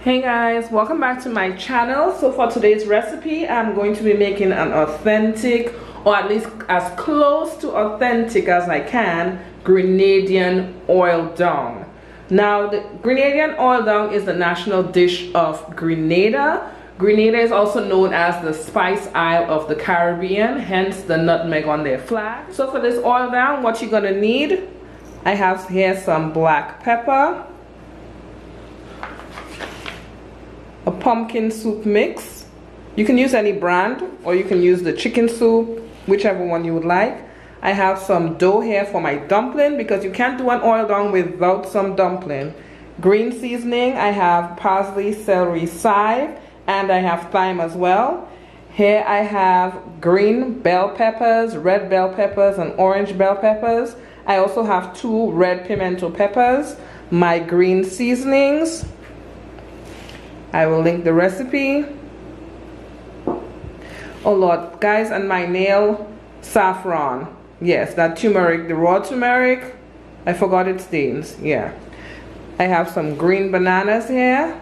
Hey guys, welcome back to my channel. So for today's recipe, I'm going to be making an authentic, or at least as close to authentic as I can, Grenadian oil dung. Now the Grenadian oil dung is the national dish of Grenada. Grenada is also known as the Spice Isle of the Caribbean, hence the nutmeg on their flag. So for this oil dung, what you're gonna need, I have here some black pepper, a pumpkin soup mix. You can use any brand, or you can use the chicken soup, whichever one you would like. I have some dough here for my dumpling, because you can't do an oil dung without some dumpling. Green seasoning, I have parsley, celery, chive, and I have thyme as well. Here I have green bell peppers, red bell peppers, and orange bell peppers. I also have 2 red pimento peppers, my green seasonings. I will link the recipe. Oh Lord, guys, and my nail saffron. Yes, that turmeric, the raw turmeric. I forgot it stains. Yeah. I have some green bananas here.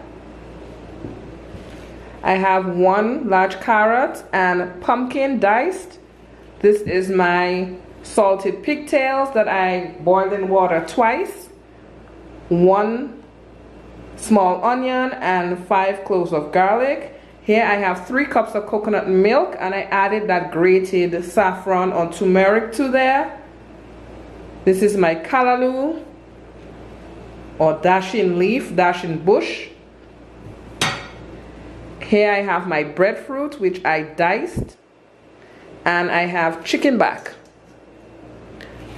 I have 1 large carrot and pumpkin diced. This is my salted pigtails that I boiled in water twice. 1 small onion and 5 cloves of garlic. Here I have 3 cups of coconut milk, and I added that grated saffron or turmeric to there. This is my callaloo or dashing leaf, dashing bush. Here I have my breadfruit, which I diced, and I have chicken back.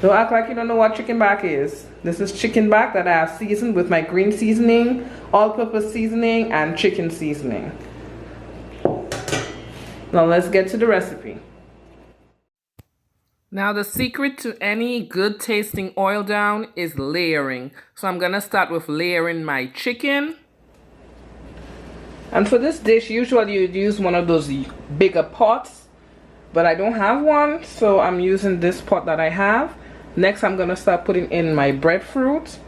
Don't act like you don't know what chicken back is. This is chicken back that I have seasoned with my green seasoning, all-purpose seasoning, and chicken seasoning. Now let's get to the recipe. Now the secret to any good tasting oil dung is layering. So I'm gonna start with layering my chicken. And for this dish, usually you'd use one of those bigger pots, but I don't have one, so I'm using this pot that I have. Next, I'm gonna start putting in my breadfruit.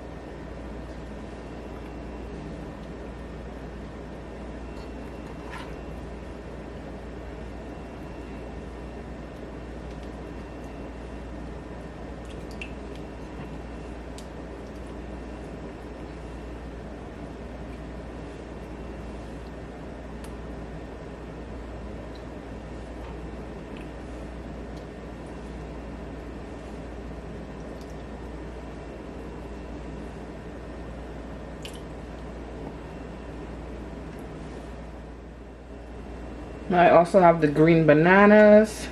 I also have the green bananas.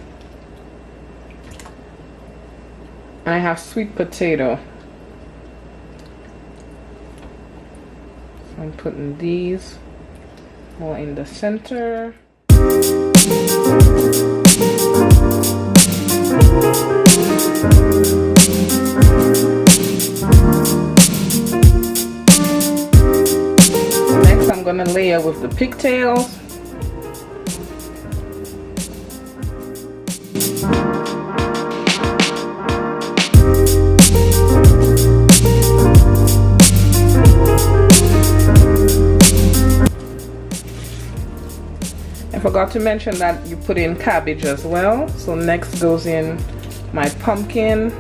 I have sweet potato. So I'm putting these all in the center. Next, I'm gonna layer with the pigtails. I forgot to mention that you put in cabbage as well. So next goes in my pumpkin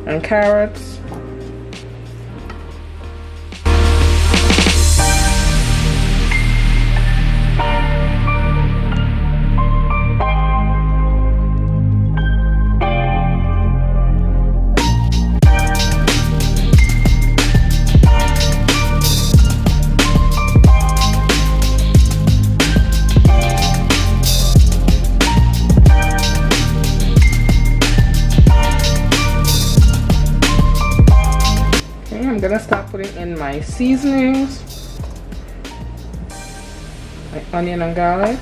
and carrots. I'm gonna start putting in my seasonings, my onion and garlic.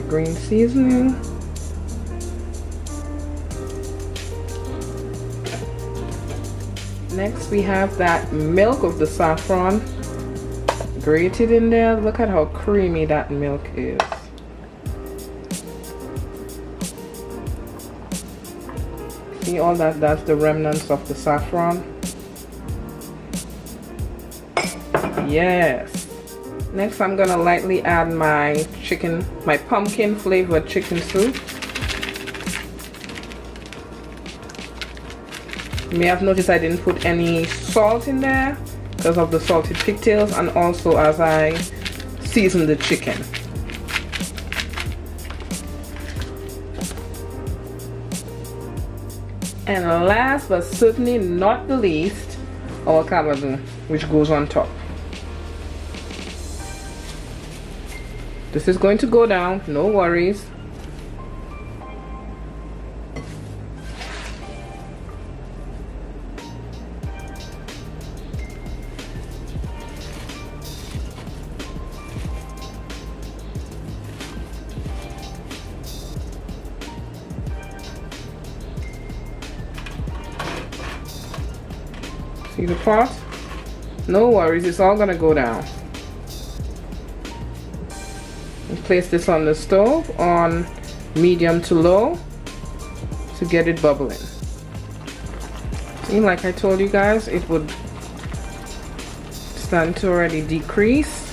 Green seasoning. Next we have that milk of the saffron grated in there. Look at how creamy that milk is. See all that? That's the remnants of the saffron. Yes. Next I'm gonna lightly add my pumpkin flavored chicken soup. You may have noticed I didn't put any salt in there because of the salted pigtails, and also as I season the chicken. And last but certainly not the least, our callaloo, which goes on top. This is going to go down, no worries. See the pot? No worries, it's all gonna go down. And place this on the stove on medium to low to get it bubbling. See, like I told you guys, it would start to already decrease.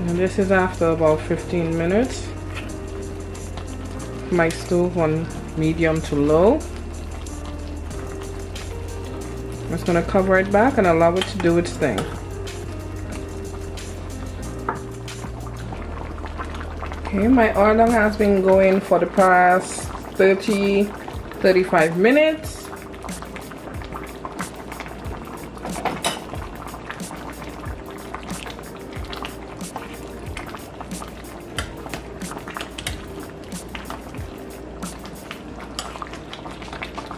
And this is after about 15 minutes. My stove on medium to low. I'm just going to cover it back and allow it to do its thing. Okay, my oil has been going for the past 35 minutes.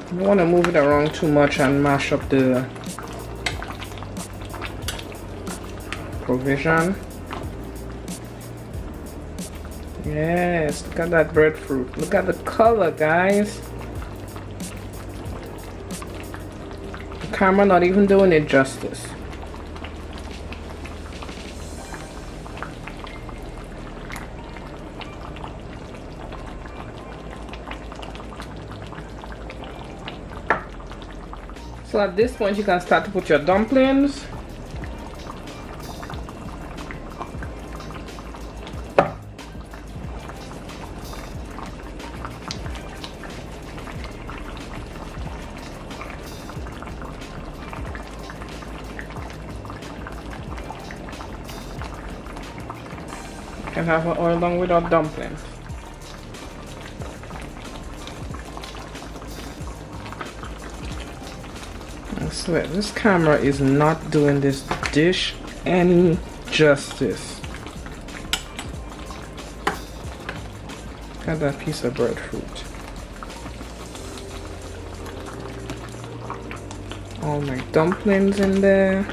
I don't want to move it around too much and mash up the provision. Yes, look at that breadfruit. Look at the color, guys. The camera not even doing it justice. So at this point you can start to put your dumplings. You can have an oil long without dumplings. I swear, this camera is not doing this dish any justice. Look at that piece of breadfruit. All my dumplings in there.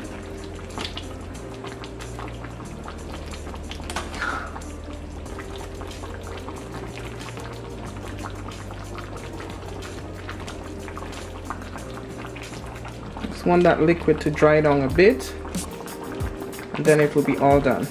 Just want that liquid to dry down a bit, and then it will be all done.